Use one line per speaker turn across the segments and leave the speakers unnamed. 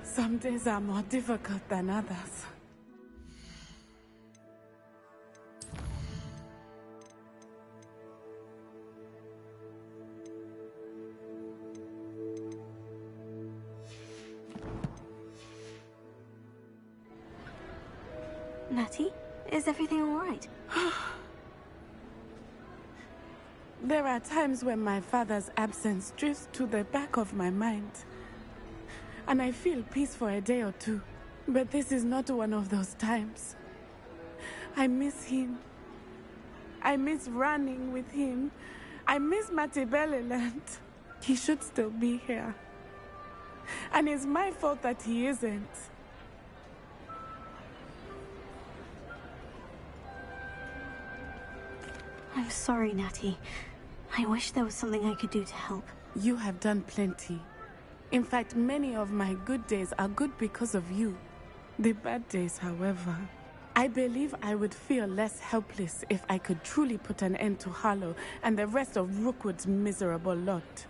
Some days are more difficult than others.
Natty, is everything all right?
There are times when my father's absence drifts to the back of my mind, and I feel peace for a day or two. But this is not one of those times. I miss him. I miss running with him. I miss Matibeleland. He should still be here. And it's my fault that he isn't.
I'm sorry, Natty. I wish there was something I could do to help.
You have done plenty. In fact, many of my good days are good because of you. The bad days, however, I believe I would feel less helpless if I could truly put an end to Harlow and the rest of Rookwood's miserable lot.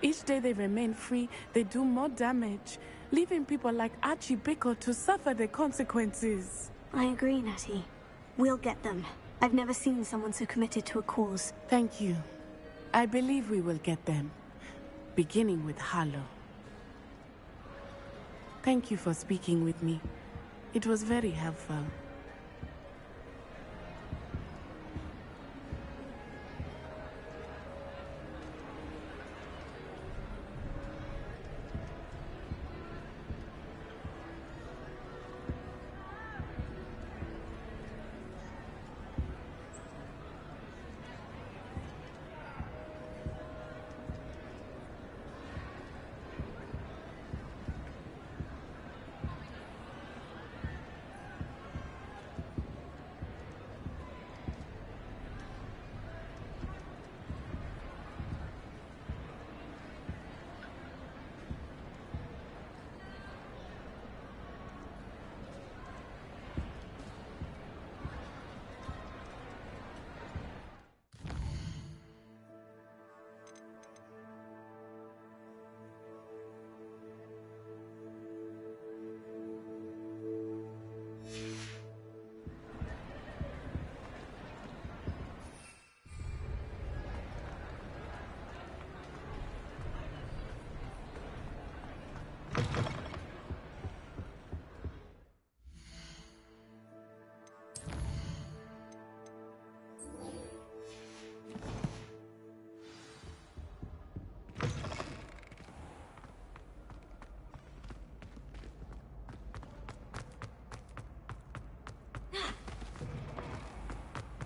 Each day they remain free, they do more damage, leaving people like Archie Bickle to suffer the consequences.
I agree, Natty. We'll get them. I've never seen someone so committed to a cause.
Thank you. I believe we will get them, beginning with Harlow. Thank you for speaking with me. It was very helpful.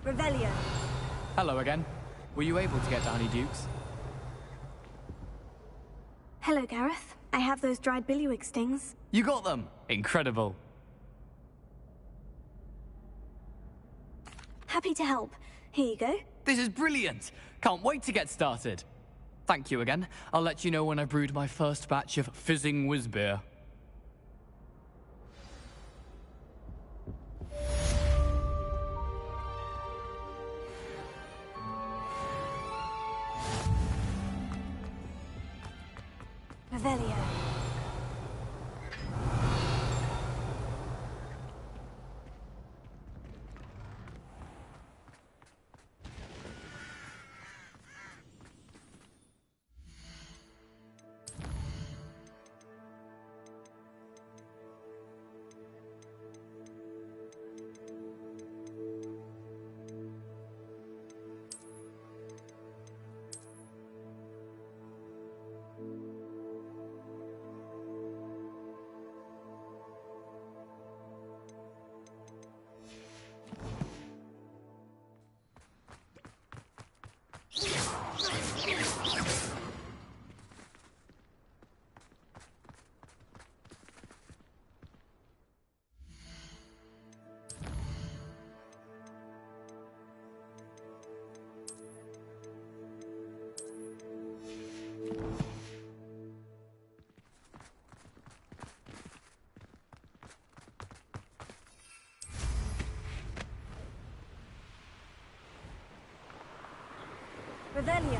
Revelio.
Hello again. Were you able to get to Honeydukes?
Hello, Gareth. I have those dried billywig stings.
You got them! Incredible.
Happy to help. Here you go.
This is brilliant! Can't wait to get started. Thank you again. I'll let you know when I've brewed my first batch of fizzing whiz-beer.
Revelio. Revelio.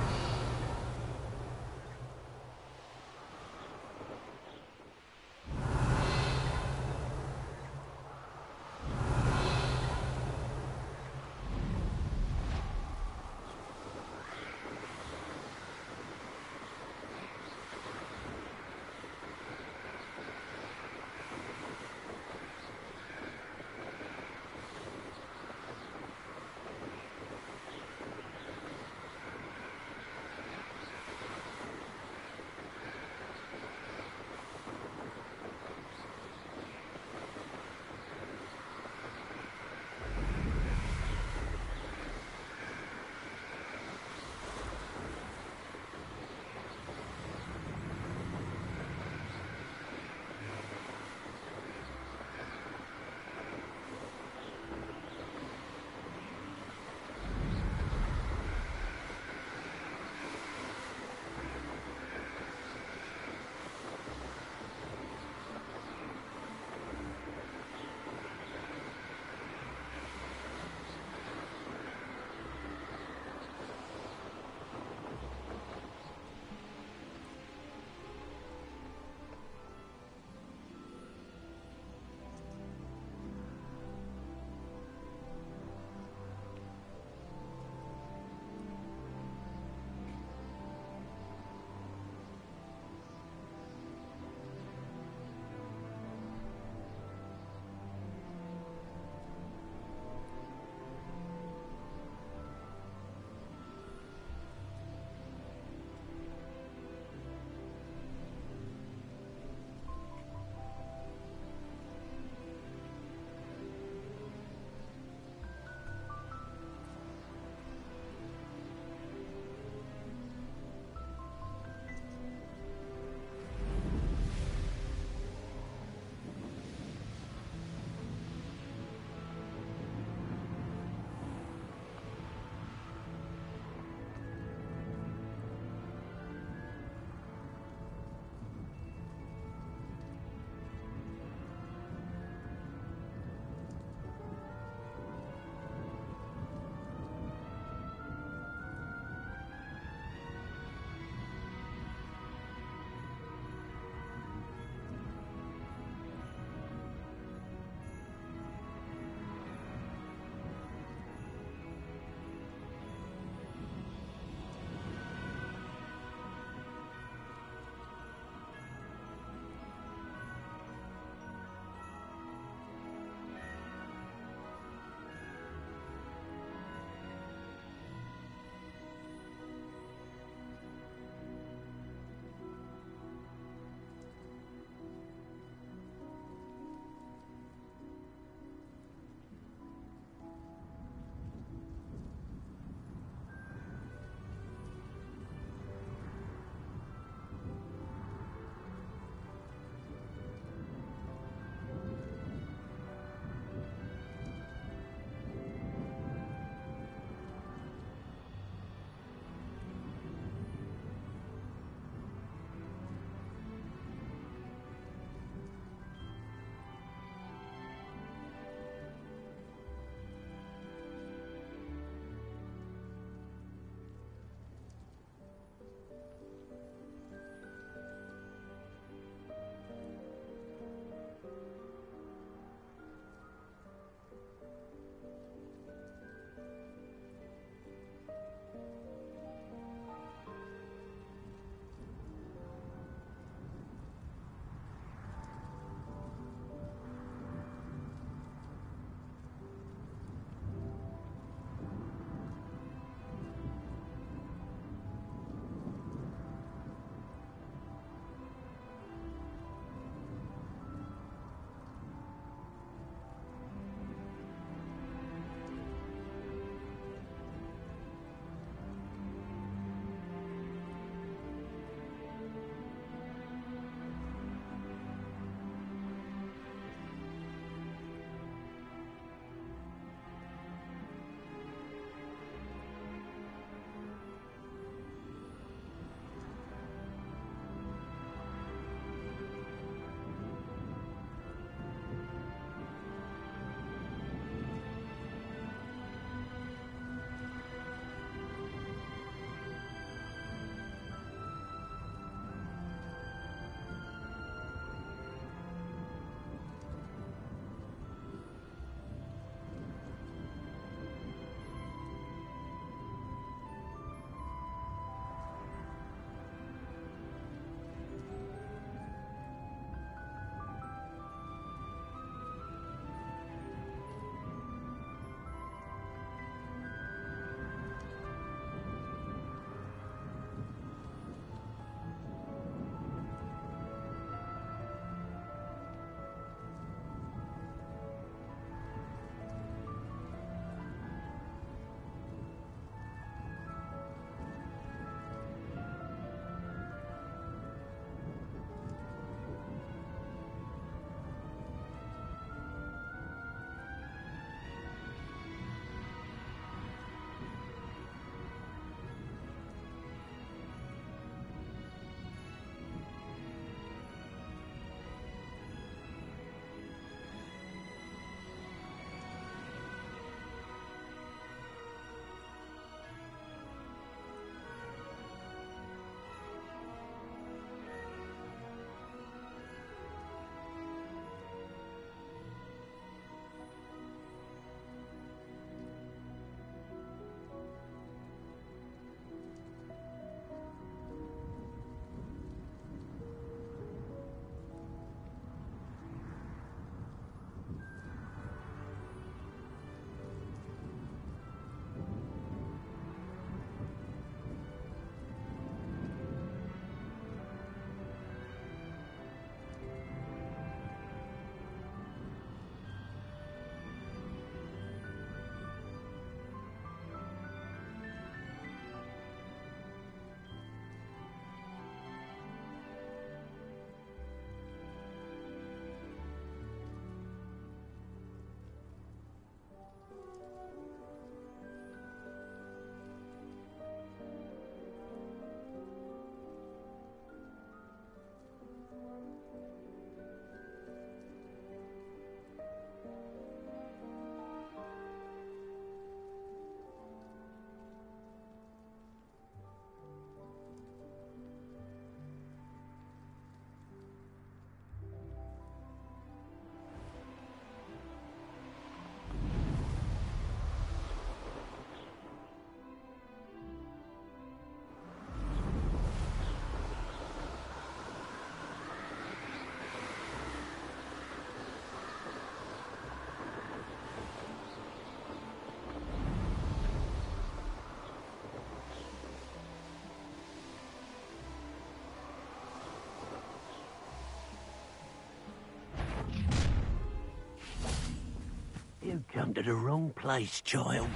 You come to the wrong place, child.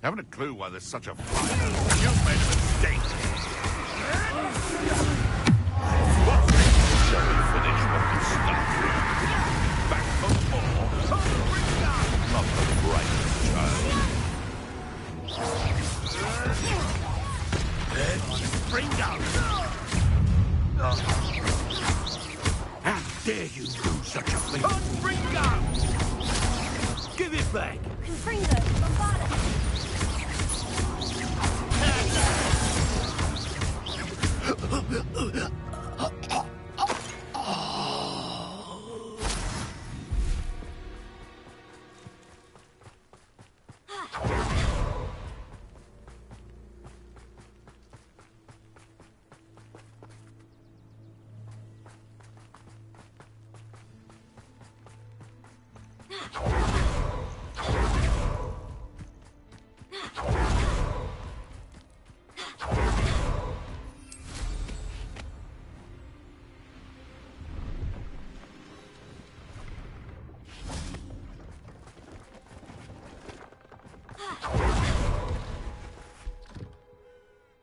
Haven't a clue why there's such a fire. You've made a mistake. So we finish what we started. Back for more. Not the bright child. Bring down. How dare you do such a thing? Confringo! Give it back.
Confringo, Bombada.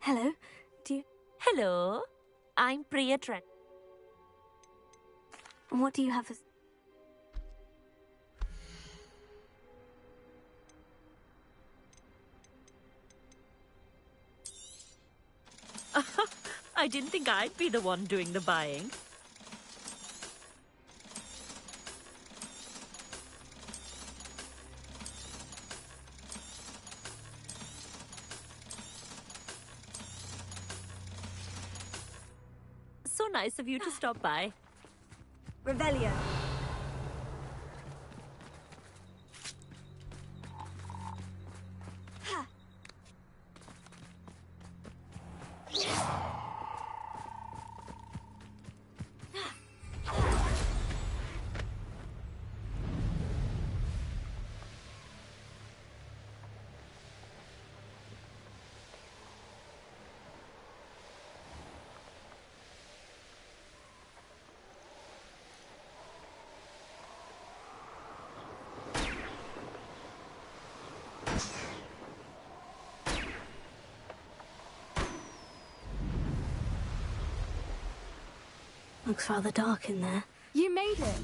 Hello? Do you...
Hello, I'm Priya Trent.
What do you have as...
I didn't think I'd be the one doing the buying. So nice of you to stop by.
Revelio. Looks rather dark in there.
You made it.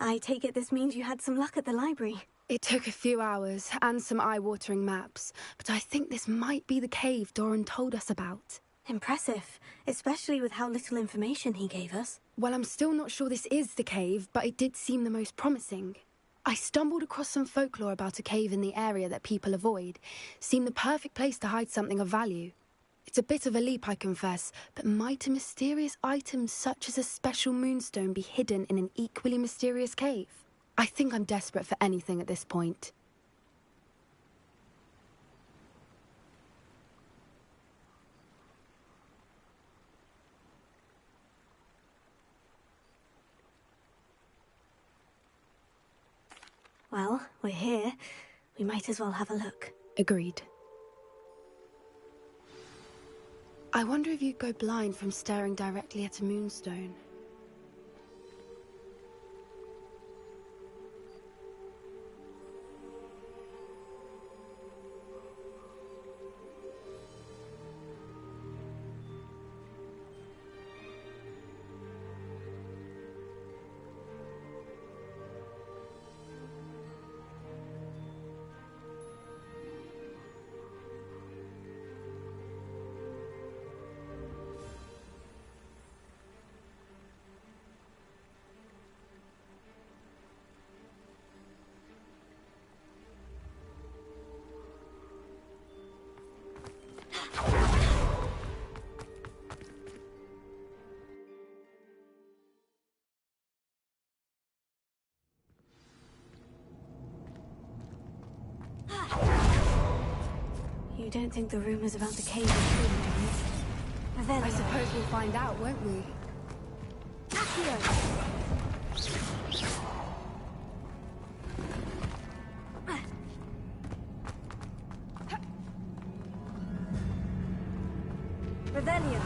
I take it this means you had some luck at the library.
It took a few hours and some eye-watering maps, but I think this might be the cave Doran told us about.
Impressive, especially with how little information he gave us.
Well, I'm still not sure this is the cave, but it did seem the most promising. I stumbled across some folklore about a cave in the area that people avoid. Seemed the perfect place to hide something of value. It's a bit of a leap, I confess, but might a mysterious item such as a special moonstone be hidden in an equally mysterious cave? I think I'm desperate for anything at this point.
Well, we're here. We might as well have a look.
Agreed. I wonder if you'd go blind from staring directly at a moonstone.
You don't think the rumors about the cave are true, do you?
I suppose we'll find out, won't we?
Accio! Revelio.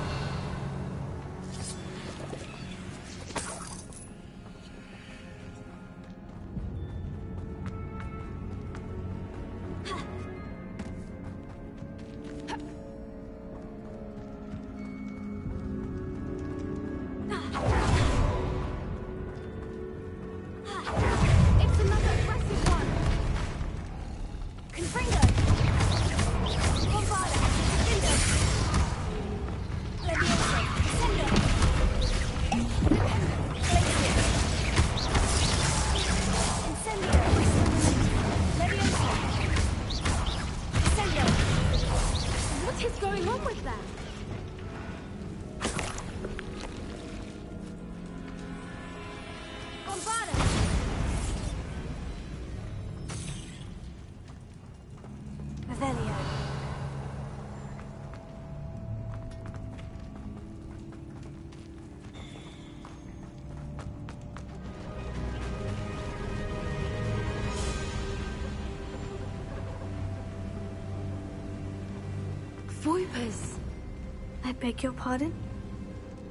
beg your pardon?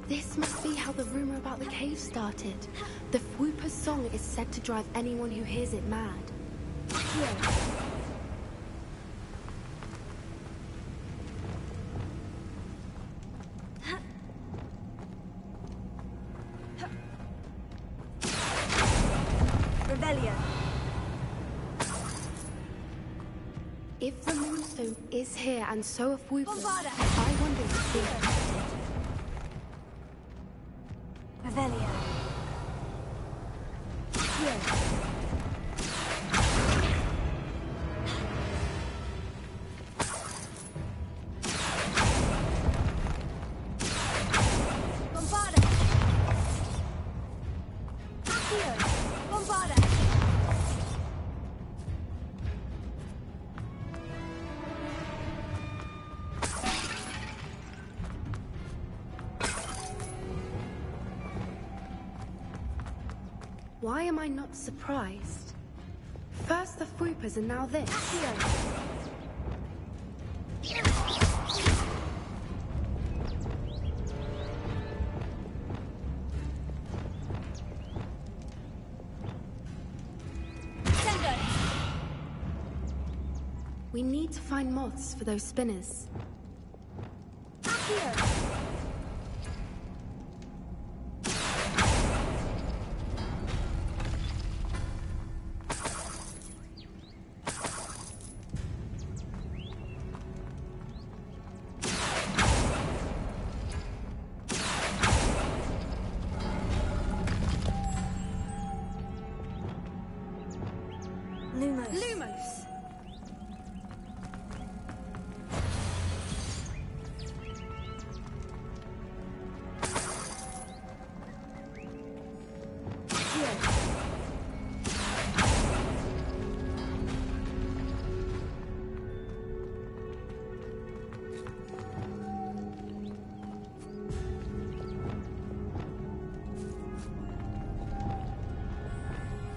This must be how the rumor about the cave started. The Whooper's song is said to drive anyone who hears it mad.
Revelio.
If the Moonstone is here and so are Whoopers,
Bombarda.
I wonder if they
Revelio. Bombarda. Accio. Bombarda.
Why am I not surprised? First the Whoopers and now this. We need to find moths for those spinners.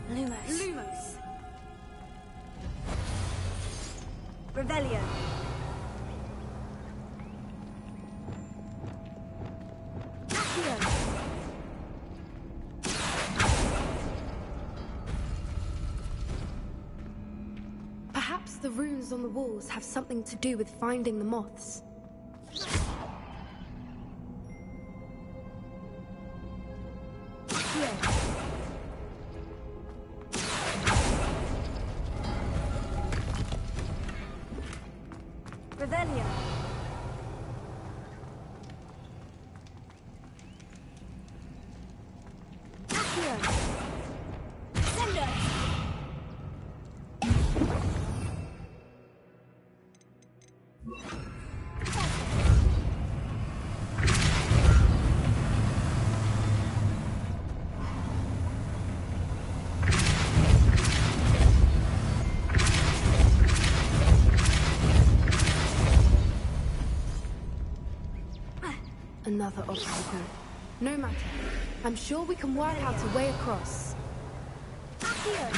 Lumos. Lumos. Revelio. Accio.
Perhaps the runes on the walls have something to do with finding the moths.
Revelio. Accio. Sendo.
Another obstacle. No matter. I'm sure we can work out a way across.
Accio.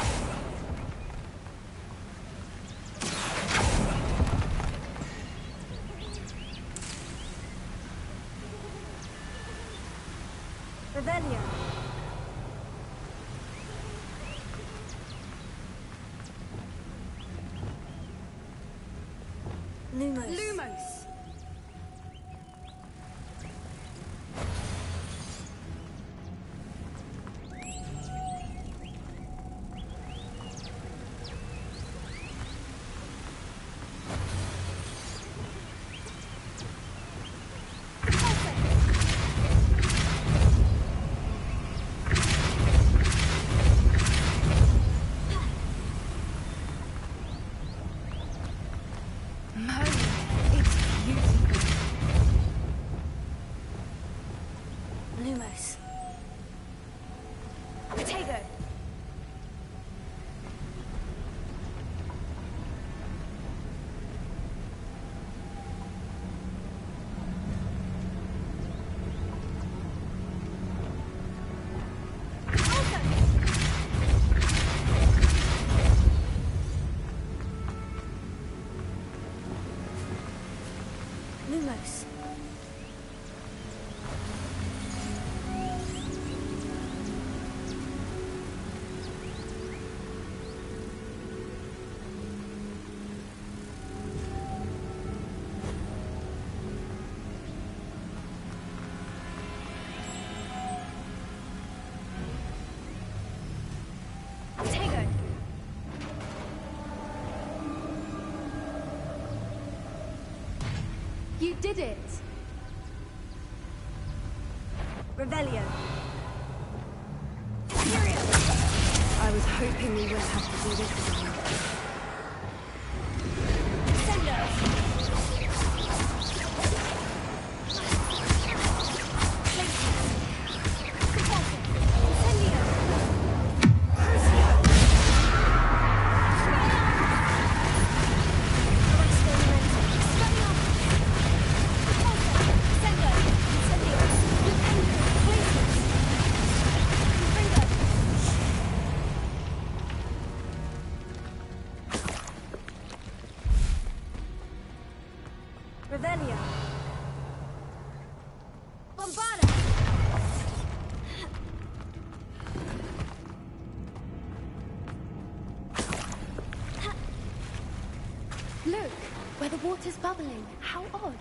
Revelio. Lumos. Lumos. Potato. Lumos.
did it!
Revelio.
I was hoping we wouldn't have to do this again.
Revelio. Bombarda.
Look, where the water's bubbling. How odd.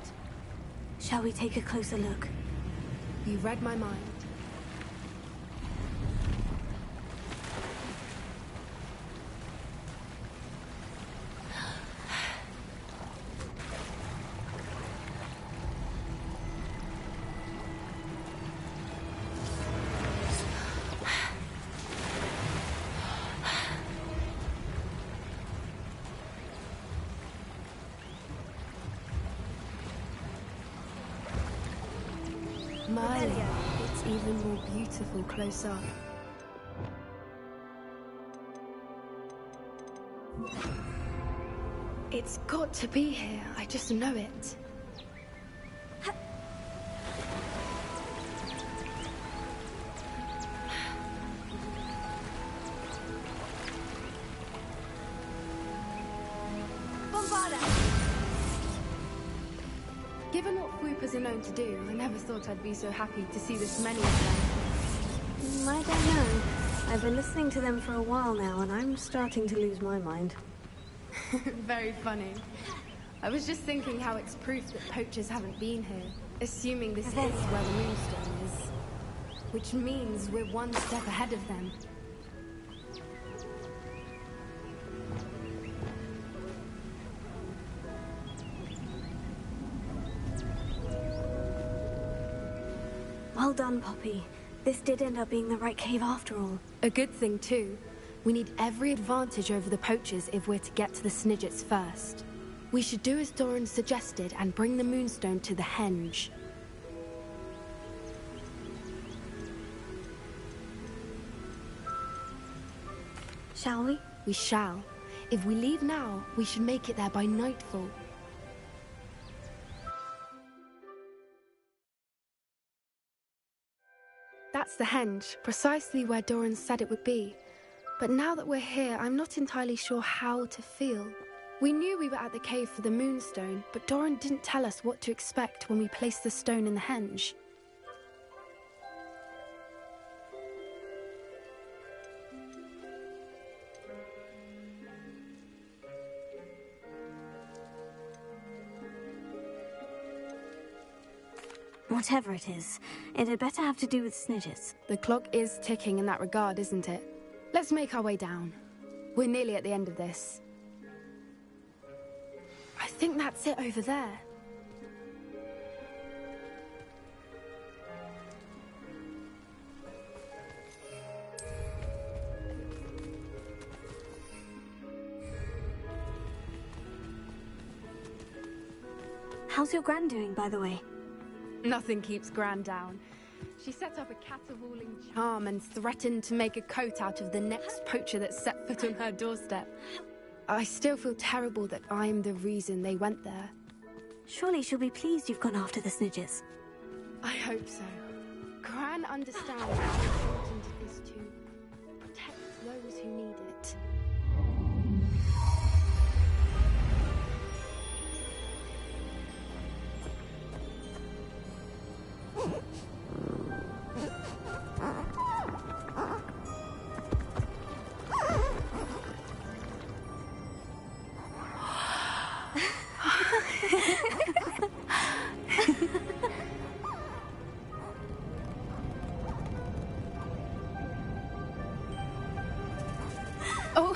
Shall we take a closer look?
You read my mind. My, it's even more beautiful close up. It's got to be here, I just know it. Given what Whoopers are known to do, I never thought I'd be so happy to see this many of them.
I don't know. I've been listening to them for a while now, and I'm starting to lose my mind.
Very funny. I was just thinking how it's proof that poachers haven't been here, assuming this is where the Moonstone is. Which means we're one step ahead of them.
Well done, Poppy. This did end up being the right cave after all.
A good thing, too. We need every advantage over the poachers if we're to get to the Snidgets first. We should do as Doran suggested and bring the Moonstone to the Henge.
Shall we?
We shall. If we leave now, we should make it there by nightfall. That's the Henge, precisely where Doran said it would be. But now that we're here, I'm not entirely sure how to feel. We knew we were at the cave for the Moonstone, but Doran didn't tell us what to expect when we placed the stone in the Henge.
Whatever it is, it had better have to do with Snidgets.
The clock is ticking in that regard, isn't it? Let's make our way down. We're nearly at the end of this. I think that's it over there.
How's your Gran doing, by the way?
Nothing keeps Gran down. She set up a caterwauling charm and threatened to make a coat out of the next poacher that set foot on her doorstep. I still feel terrible that I'm the reason they went there.
Surely she'll be pleased you've gone after the Snidgets.
I hope so. Gran understands how important it is to protect those who need it. Oh.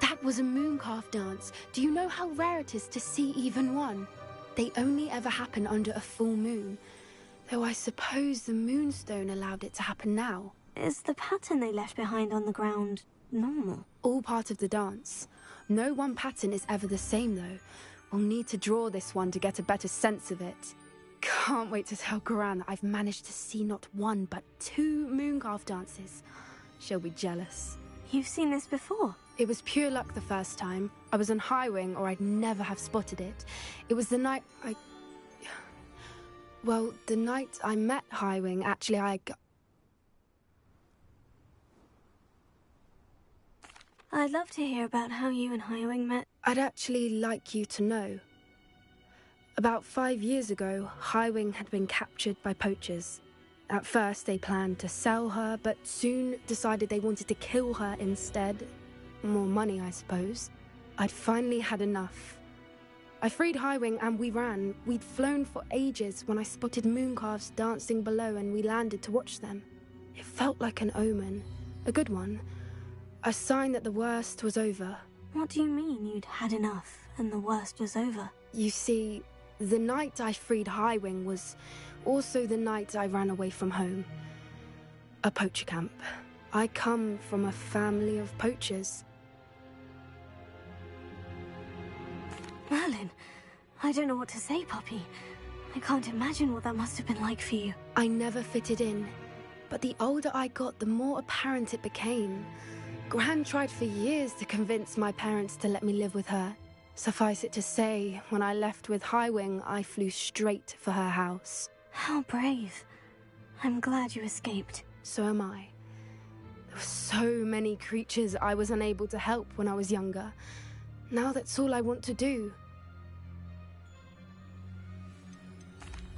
That was a mooncalf dance. Do you know how rare it is to see even one? They only ever happen under a full moon. Though I suppose the moonstone allowed it to happen now.
Is the pattern they left behind on the ground normal?
All part of the dance. No one pattern is ever the same, though. We'll need to draw this one to get a better sense of it. Can't wait to tell Gran that I've managed to see not one, but 2 mooncalf dances. She'll be jealous.
You've seen this before?
It was pure luck the first time. I was on Highwing, or I'd never have spotted it. It was the night Well, the night I met Highwing, actually,
I'd love to hear about how you and Highwing met.
I'd actually like you to know. About 5 years ago, Highwing had been captured by poachers. At first, they planned to sell her, but soon decided they wanted to kill her instead. More money, I suppose. I'd finally had enough. I freed Highwing and we ran. We'd flown for ages when I spotted mooncalves dancing below and we landed to watch them. It felt like an omen. A good one. A sign that the worst was over.
What do you mean you'd had enough and the worst was over?
You see, the night I freed Highwing was also the night I ran away from home. A poacher camp. I come from a family of poachers.
Merlin, I don't know what to say, puppy. I can't imagine what that must have been like for you.
I never fitted in, but the older I got, the more apparent it became. Gran tried for years to convince my parents to let me live with her. Suffice it to say, when I left with Highwing, I flew straight for her house.
How brave. I'm glad you escaped.
So am I. There were so many creatures I was unable to help when I was younger. Now that's all I want to do.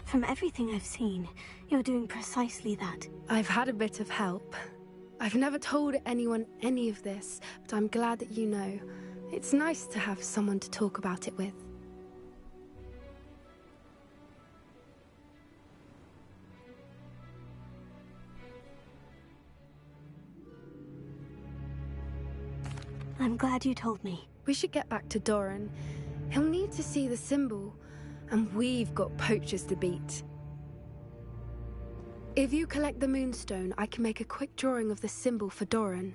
From everything I've seen, you're doing precisely that.
I've had a bit of help. I've never told anyone any of this, but I'm glad that you know. It's nice to have someone to talk about it with.
I'm glad you told me.
We should get back to Doran. He'll need to see the symbol, and we've got poachers to beat. If you collect the moonstone, I can make a quick drawing of the symbol for Doran.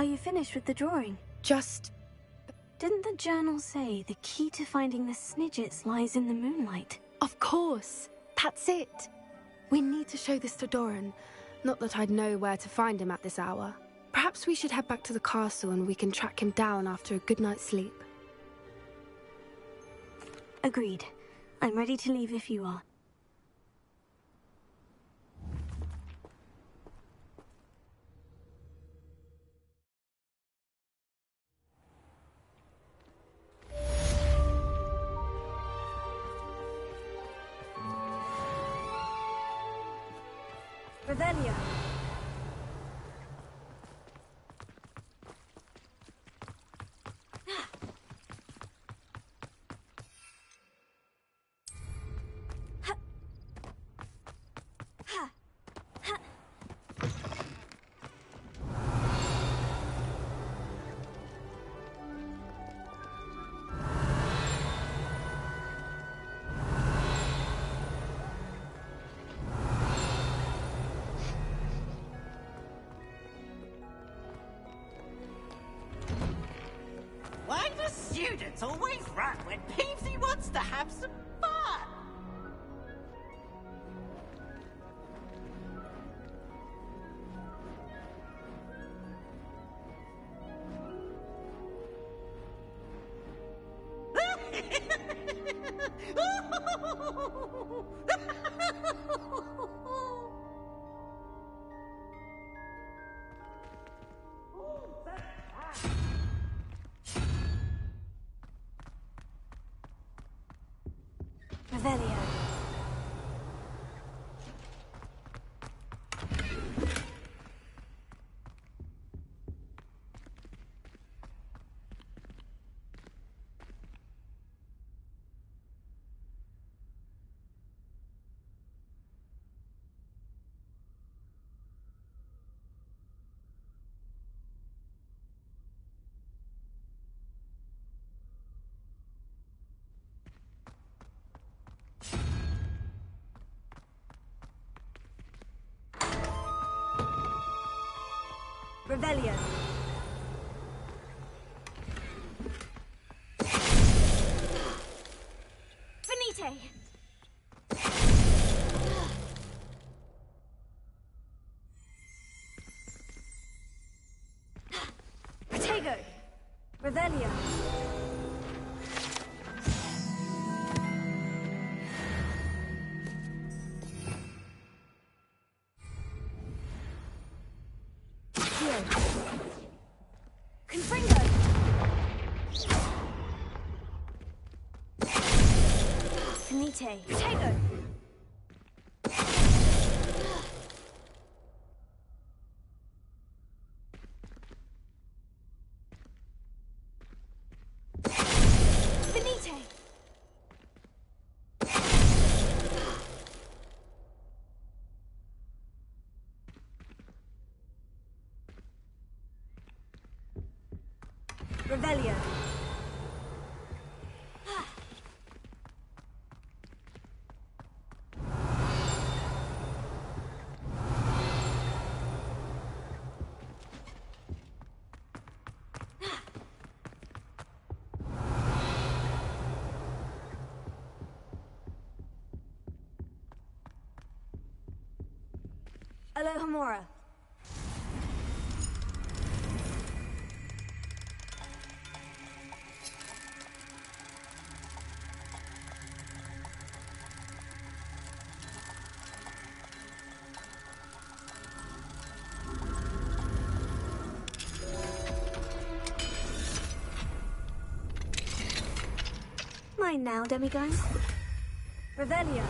Are you finished with the drawing?
Just...
Didn't the journal say the key to finding the Snidgets lies in the moonlight?
Of course! That's it! We need to show this to Doran. Not that I'd know where to find him at this hour. Perhaps we should head back to the castle and we can track him down after a good night's sleep.
Agreed. I'm ready to leave if you are. Revelio.
Why do students always run when Peevesy wants to have some fun?
Revelio. Revelio. Finite. Protego. Revelio. Confringo! Finite! Protego! Finite! Revelio. Alohomora. Mine now, demiguise. Revelio.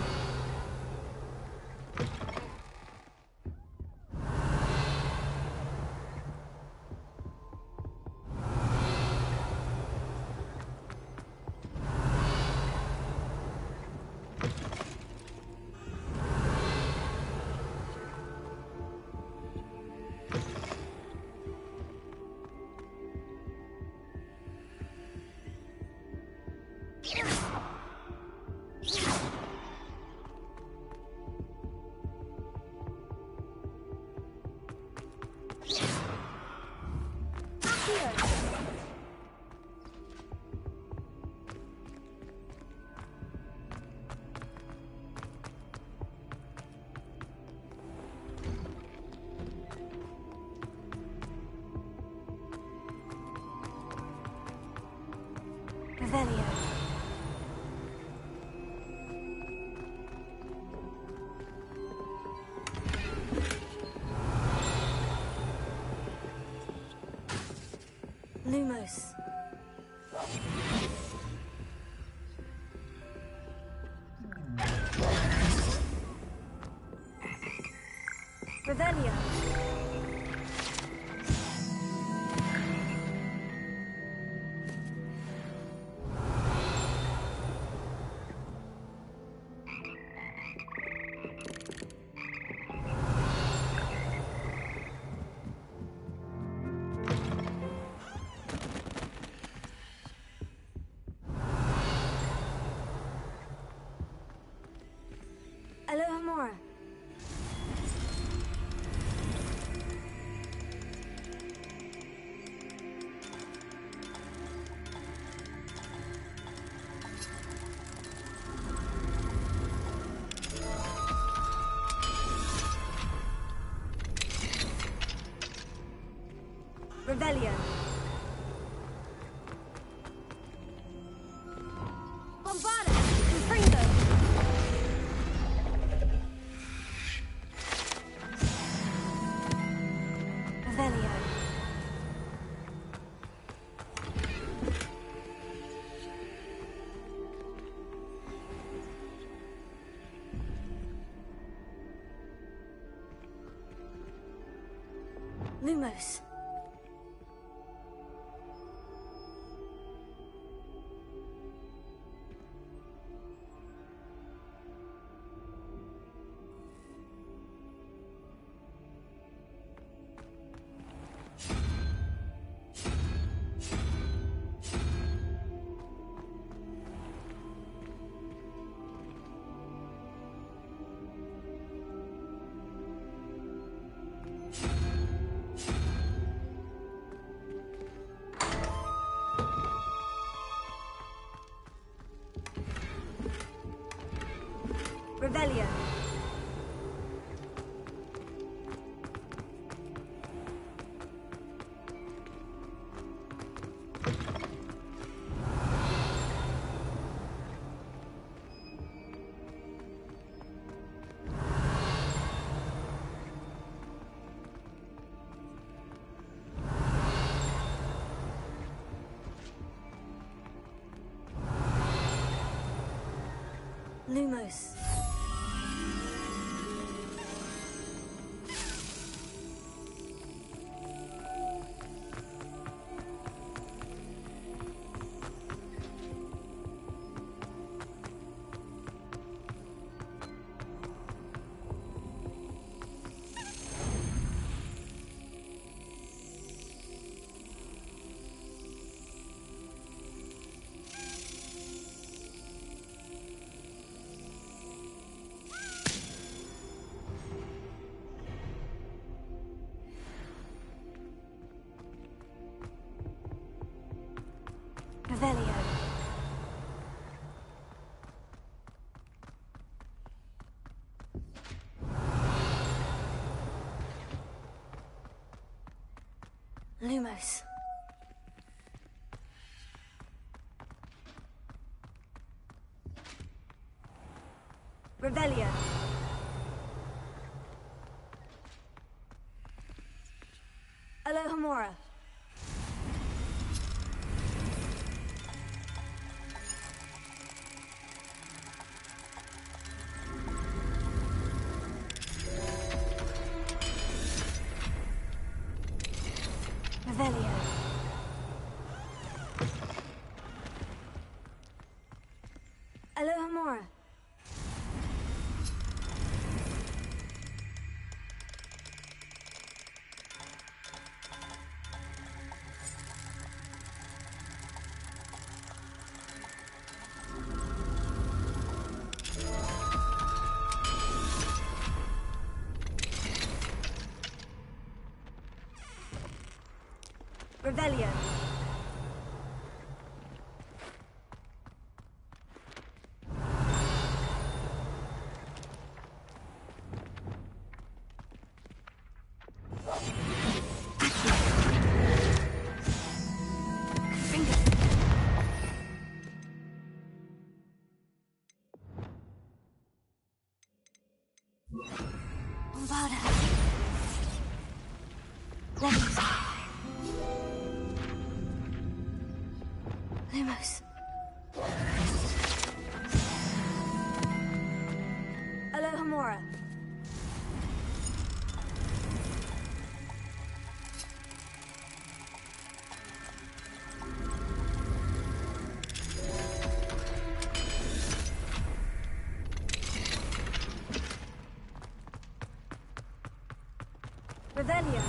Accio! Revelio. Lumos. Revelio. Alohomora. Revelio. Bombarda. Confringo. Revelio. Lumos. Revelio. Lumos. Revelio. Lumos. Revelio. Alohomora. Revelio. Alohomora. Revelio. Bombarda. Levels. Lumos. Alohomora. Revelio.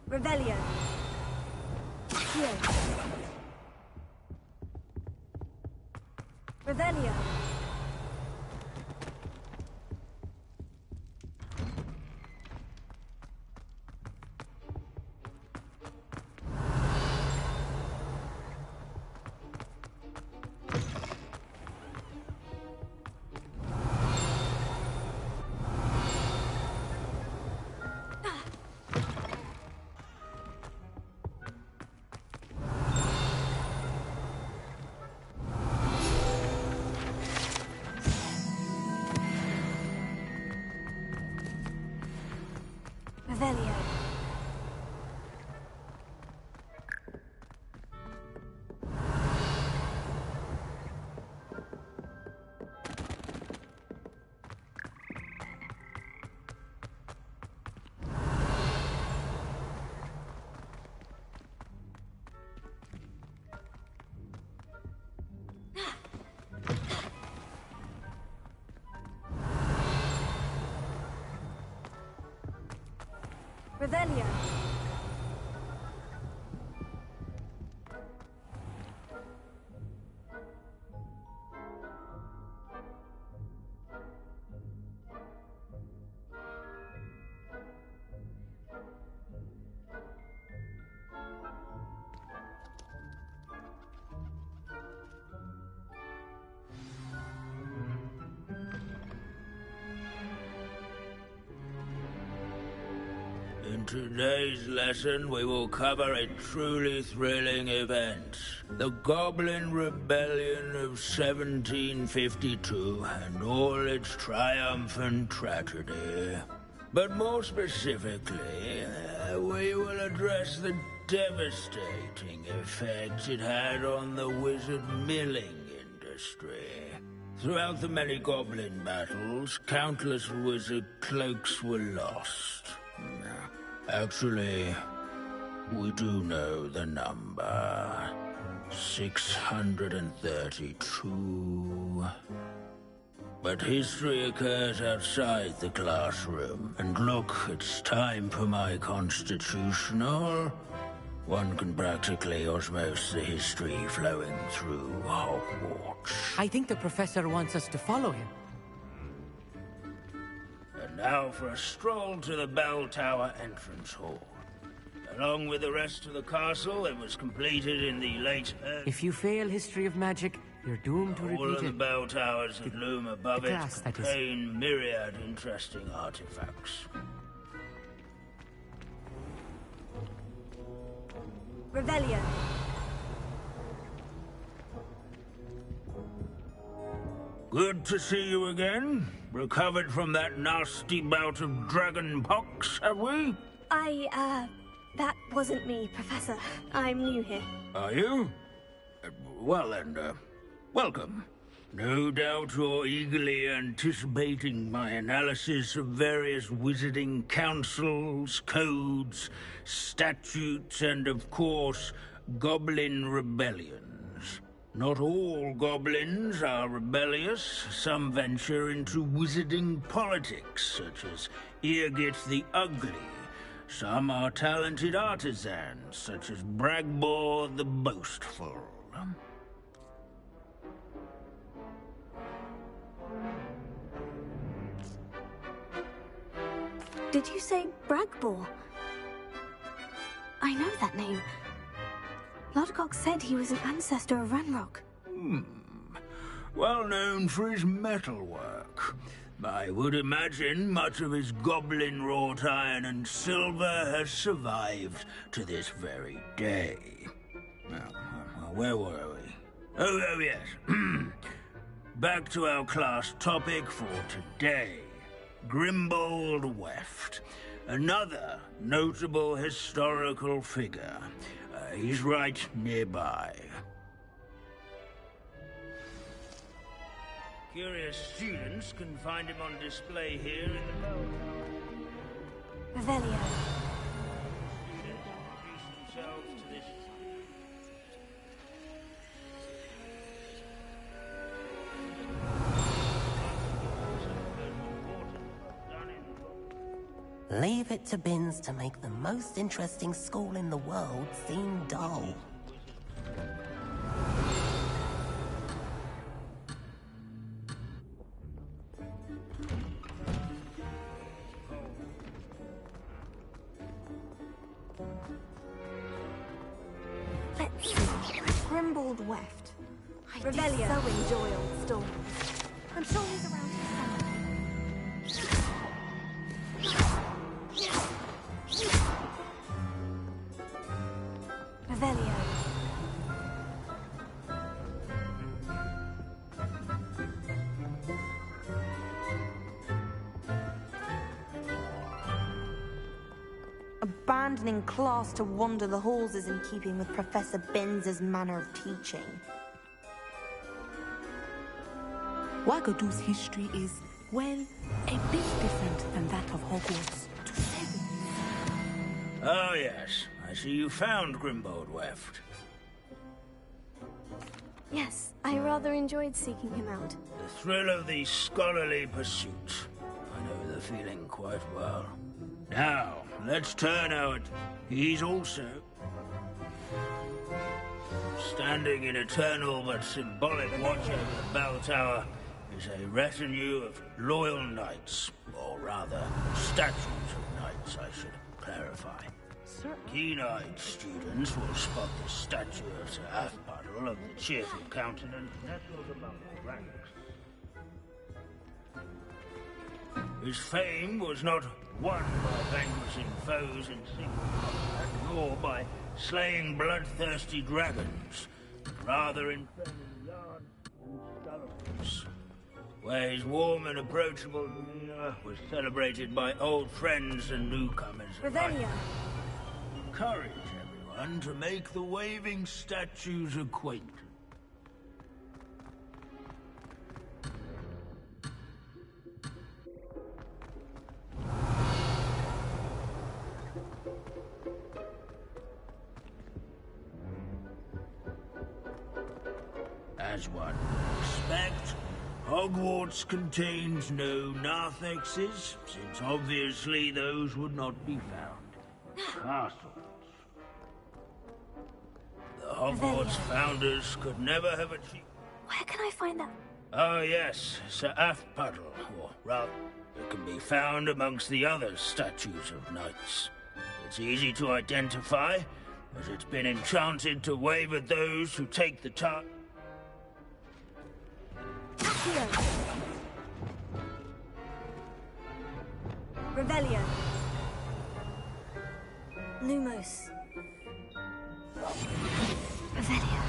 Revelio. Here. Revelio. Revelio. Revelio.
In today's lesson, we will cover a truly thrilling event. The Goblin Rebellion of 1752 and all its triumphant tragedy. But more specifically, we will address the devastating effects it had on the wizard milling industry. Throughout the many goblin battles, countless wizard cloaks were lost. Actually, we do know the number. 632. But history occurs outside the classroom. And look, it's time for my constitutional. One can practically osmose the history flowing through Hogwarts.
I think the professor wants us to follow him.
And now for a stroll to the Bell Tower entrance hall. Along with the rest of the castle, it was completed in the late...
If you fail history of magic, you're doomed to
all
repeat
of the
it.
bell towers that loom above it
glass, that is.
contain myriad interesting artifacts.
Revelio.
Good to see you again. Recovered from that nasty bout of dragon pox, have we?
That wasn't me, Professor. I'm new here.
Are you? Well then, welcome. No doubt you're eagerly anticipating my analysis of various wizarding councils, codes, statutes, and of course, goblin rebellions. Not all goblins are rebellious. Some venture into wizarding politics, such as Eargit the Ugly. Some are talented artisans, such as Bragbor the Boastful.
Did you say Bragbor? I know that name. Lodgok said he was an ancestor of Ranrock.
Well known for his metalwork. I would imagine much of his goblin-wrought iron and silver has survived to this very day. Now, where were we? Oh yes. Back to our class topic for today. Grimbold Weft. Another notable historical figure. He's right nearby. Curious students can find him on display here in the bell tower.
Revelio.
Students introduce themselves to this.
Leave it to Bins to make the most interesting school in the world seem dull.
Let's see. Grimbold Weft. I do so enjoy old stories. I'm sure he's around here somewhere. Revelio.
Abandoning class to wander the halls is in keeping with Professor Binns' manner of teaching.
Wagadu's history is, well, a bit different than that of Hogwarts, to say the least.
Oh yes, I see you found Grimbold Weft.
Yes, I rather enjoyed seeking him out.
The thrill of the scholarly pursuit. I know the feeling quite well. Now, let's turn out. He's also standing in eternal but symbolic watch over the bell tower is a retinue of loyal knights, or rather, statues of knights, I should clarify. Keen-eyed students will spot the statue of Sir Afpuddle of the cheerful countenance nestled among the ranks. His fame was not won by vanquishing foes in single combat, nor by slaying bloodthirsty dragons, but rather in felling yards and sculleries, where his warm and approachable demeanor was celebrated by old friends and newcomers alike. Encourage everyone to make the waving statue's acquaintance. As one would expect, Hogwarts contains no narthexes, since obviously those would not be found. Castles. The Hogwarts founders could never have achieved...
Where can I find that?
Oh yes, Sir Afpuddle, or rather, it can be found amongst the other statues of knights. It's easy to identify, as it's been enchanted to wave at those who take the time.
Revelio. Lumos. Revelio.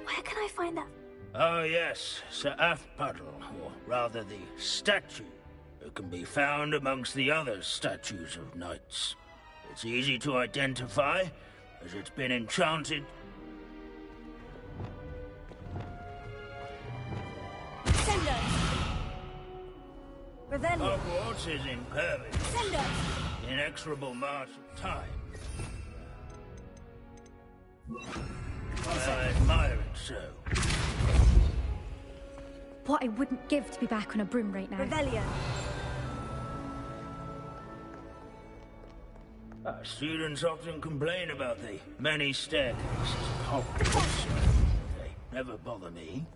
Where can I find that?
Oh yes, Sir Afpuddle, or rather the statue. It can be found amongst the other statues of knights. It's easy to identify, as it's been enchanted.
Sender! Revelio!
Hogwarts is impervious.
Sender!
Inexorable march of time. I admire it so.
What I wouldn't give to be back on a broom right now.
Revelio!
Our students often complain about the many staircases at Hogwarts. They never bother me.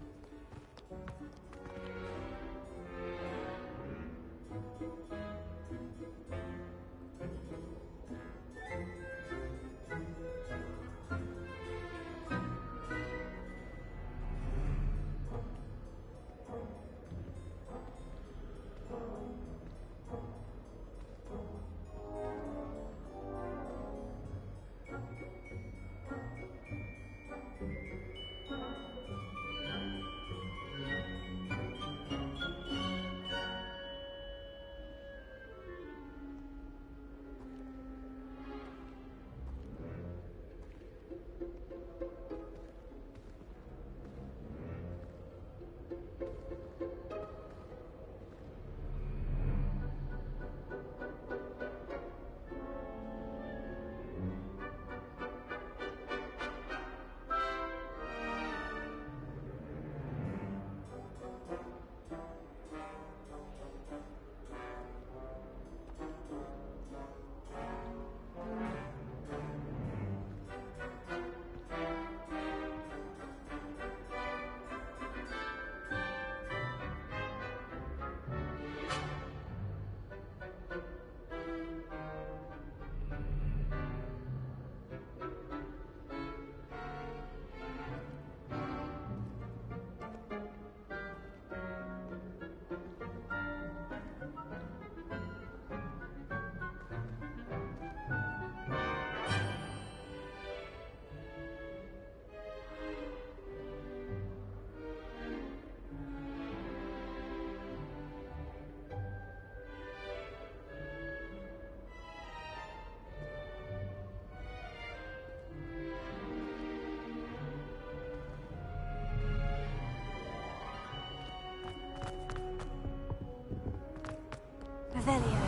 Revelio.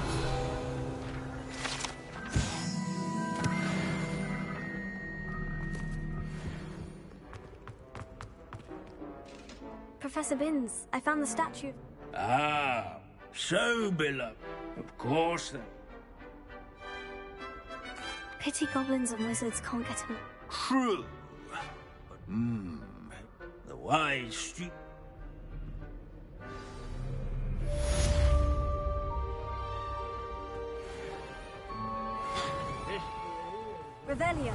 Professor Binns, I found the statue.
Ah, so beloved. Of course then.
Pity goblins and wizards can't get him.
True. But, the wise student.
Revelio.